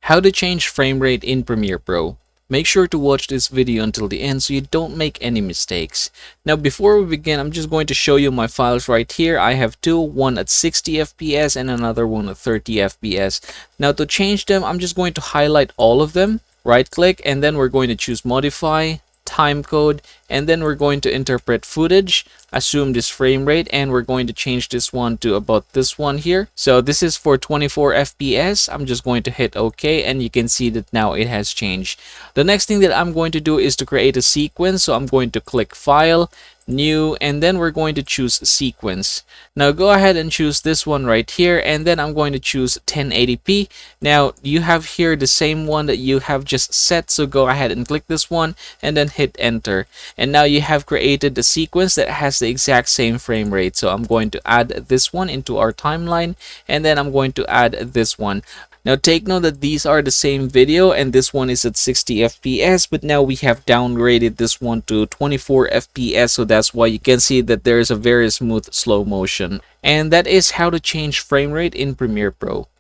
How to change frame rate in Premiere Pro. Make sure to watch this video until the end so you don't make any mistakes. Now before we begin, I'm just going to show you my files right here. I have two, one at 60 FPS and another one at 30 FPS. Now to change them, I'm just going to highlight all of them, right click, and then we're going to choose modify, timecode, and then we're going to interpret footage, assume this frame rate, and we're going to change this one to about this one here. So this is for 24 FPS. I'm just going to hit OK, and you can see that now it has changed. The next thing that I'm going to do is to create a sequence. So I'm going to click File, New, and then we're going to choose Sequence. Now go ahead and choose this one right here, and then I'm going to choose 1080p. Now you have here the same one that you have just set, so go ahead and click this one and then hit enter. And now you have created the sequence that has the exact same frame rate. So I'm going to add this one into our timeline, and then I'm going to add this one. Now take note that these are the same video and this one is at 60 FPS, but now we have downgraded this one to 24 FPS, so that's why you can see that there is a very smooth slow motion. And that is how to change frame rate in Premiere Pro.